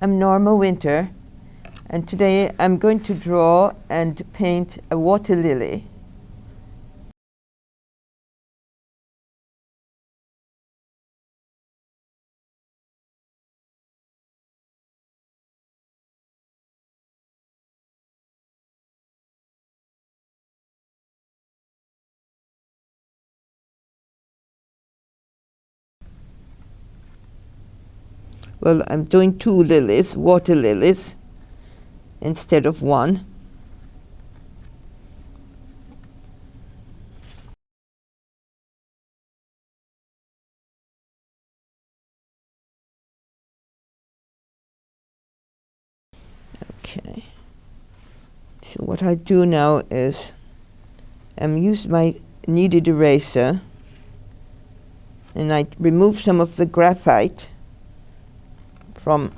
I'm Norma Winter, and today I'm going to draw and paint a water lily. Well, I'm doing 2 lilies, water lilies, instead of 1. Okay. So what I do now is use my kneaded eraser, and I remove some of the graphite from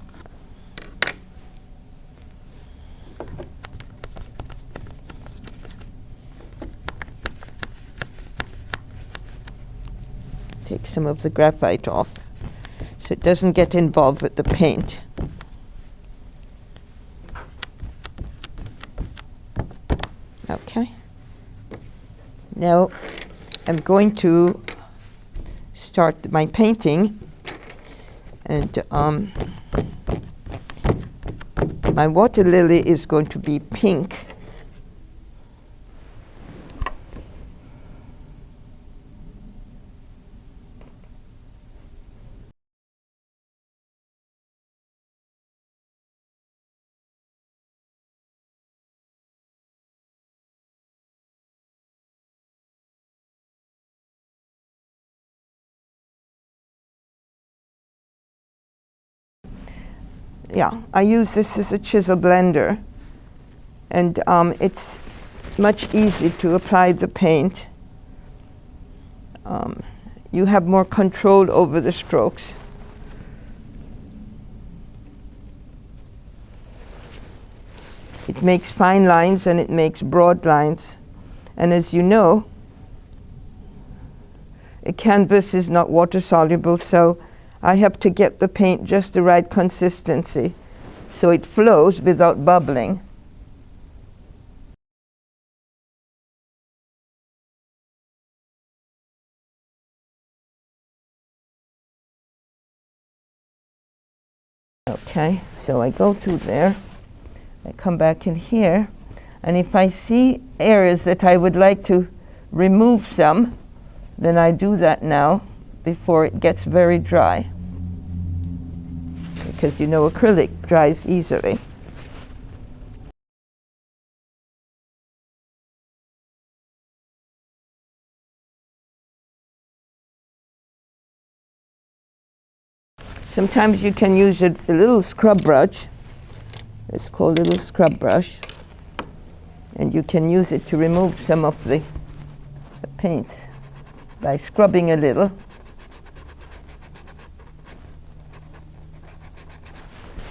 take some of the graphite off so it doesn't get involved with the paint. Okay. Now I'm going to start my painting, and my water lily is going to be pink. Yeah, I use this as a chisel blender, and it's much easier to apply the paint. You have more control over the strokes. It makes fine lines and it makes broad lines. And as you know, a canvas is not water soluble, so I have to get the paint just the right consistency so it flows without bubbling. Okay, so I go through there, I come back in here, and if I see areas that I would like to remove some, then I do that now before it gets very dry. Because you know acrylic dries easily. Sometimes you can use a little scrub brush. It's called a little scrub brush. And you can use it to remove some of the paint by scrubbing a little.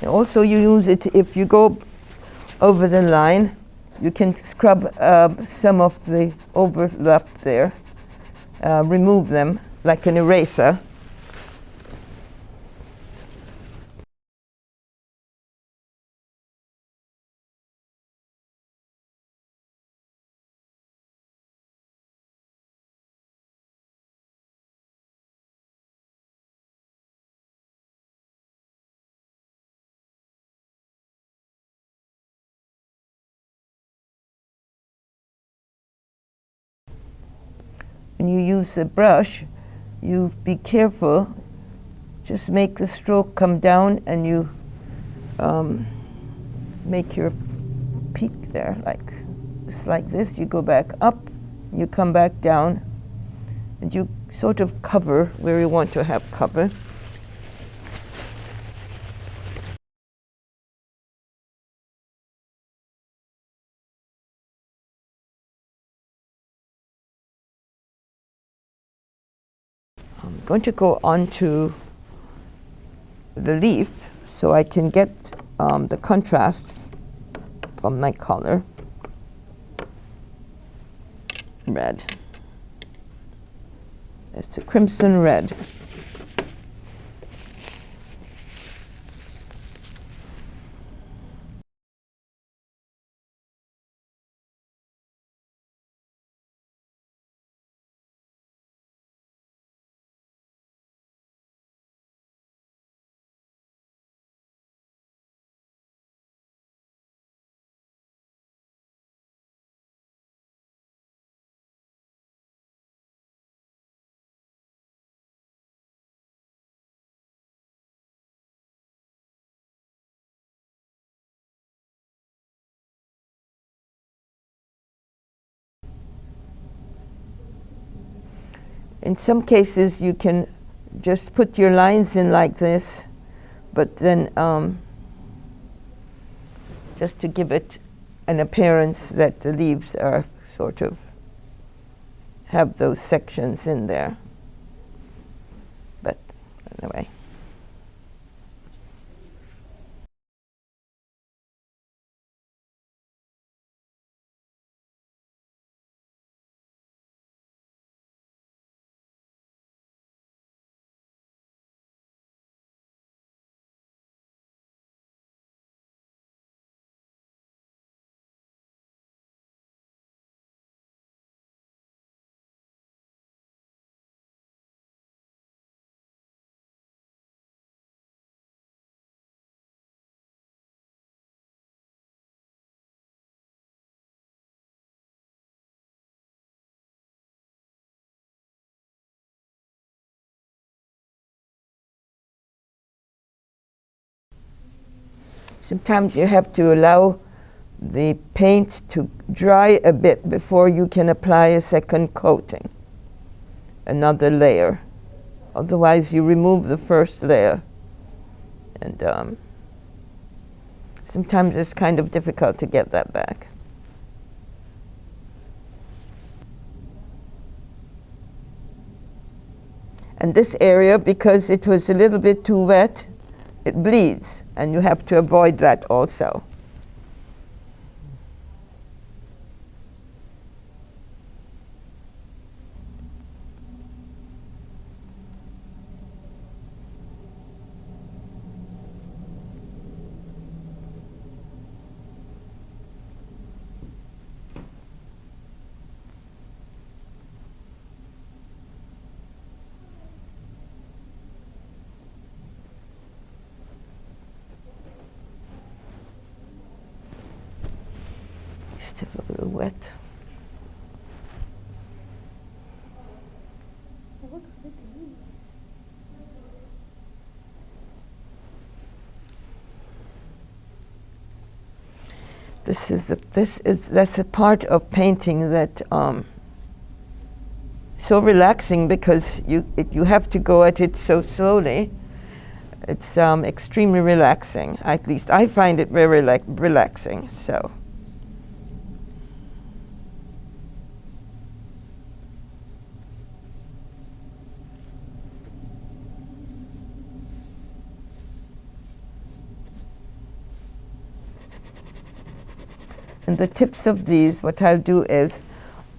And also you use it if you go over the line. You can scrub some of the overlap there, remove them like an eraser. When you use a brush, you be careful. Just make the stroke come down, and you make your peak there, just like this. You go back up, you come back down, and you sort of cover where you want to have cover. I'm going to go on to the leaf so I can get the contrast from my color. Red. It's a crimson red. In some cases, you can just put your lines in like this, but then just to give it an appearance that the leaves are sort of have those sections in there. But anyway. Sometimes you have to allow the paint to dry a bit before you can apply a second coating, another layer. Otherwise, you remove the first layer. And sometimes it's kind of difficult to get that back. And this area, because it was a little bit too wet, it bleeds, and you have to avoid that also. Still a little wet. That's a part of painting that so relaxing, because you have to go at it so slowly. It's extremely relaxing. At least I find it very relaxing. So. And the tips of these, what I'll do is,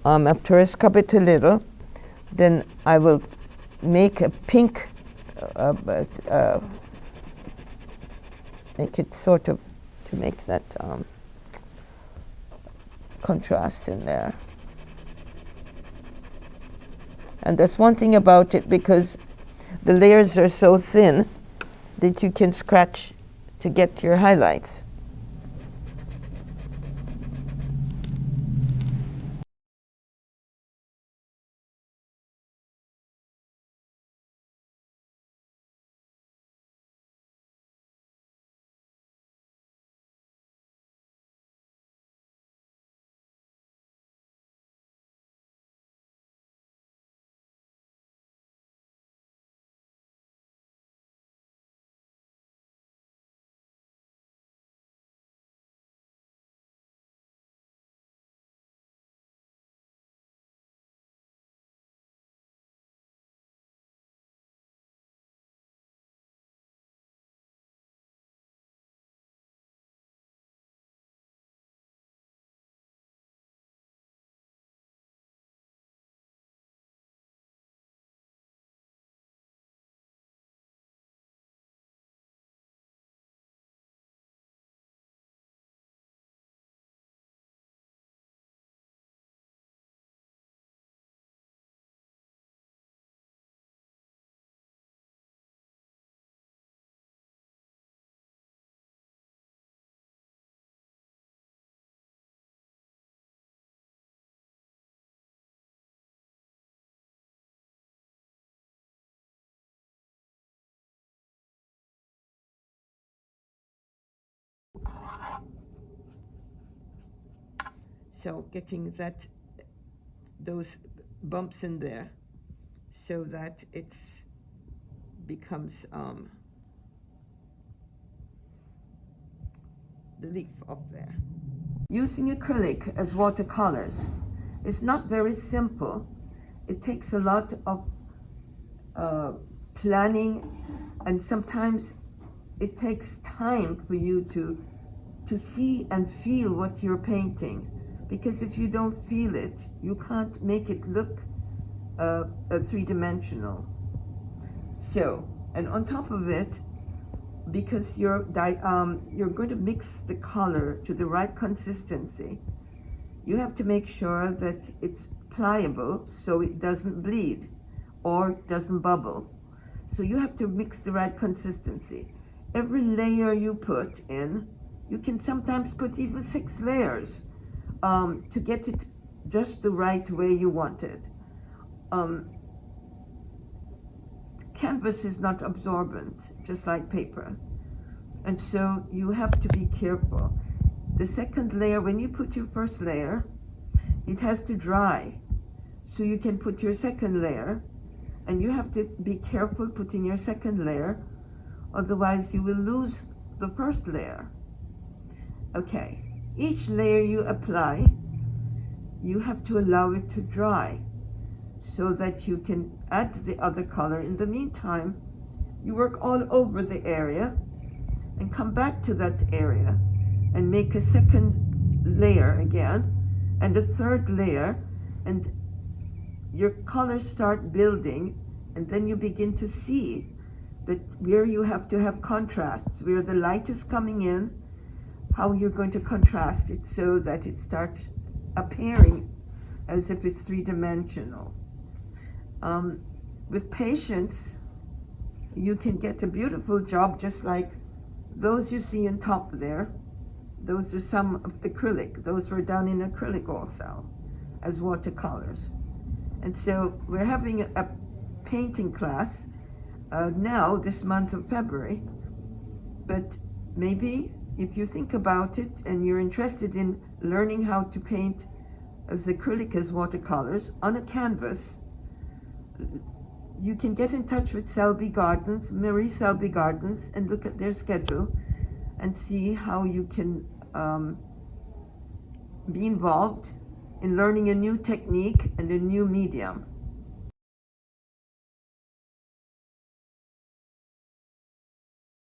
after I scrub it a little, then I will make a pink, make it sort of, to make that contrast in there. And there's one thing about it, because the layers are so thin that you can scratch to get your highlights. So getting those bumps in there, so that it becomes the leaf up there. Using acrylic as watercolors is not very simple. It takes a lot of planning, and sometimes it takes time for you to see and feel what you're painting, because if you don't feel it, you can't make it look three-dimensional. So, and on top of it, because you're going to mix the color to the right consistency, you have to make sure that it's pliable so it doesn't bleed or doesn't bubble. So you have to mix the right consistency. Every layer you put in, you can sometimes put even 6 layers to get it just the right way you want it. Canvas is not absorbent, just like paper. And so you have to be careful. The second layer, when you put your first layer, it has to dry. So you can put your second layer, and you have to be careful putting your second layer, otherwise you will lose the first layer. Okay, each layer you apply, you have to allow it to dry so that you can add the other color. In the meantime, you work all over the area and come back to that area and make a second layer again and a third layer, and your colors start building, and then you begin to see that where you have to have contrasts, where the light is coming in, how you're going to contrast it so that it starts appearing as if it's three-dimensional. With patience, you can get a beautiful job, just like those you see on top there. Those are some acrylic. Those were done in acrylic also, as watercolors. And so we're having a painting class now, this month of February. But maybe if you think about it and you're interested in learning how to paint as acrylic as watercolors on a canvas, you can get in touch with Selbys Gardens, Marie Selbys Gardens, and look at their schedule and see how you can be involved in learning a new technique and a new medium.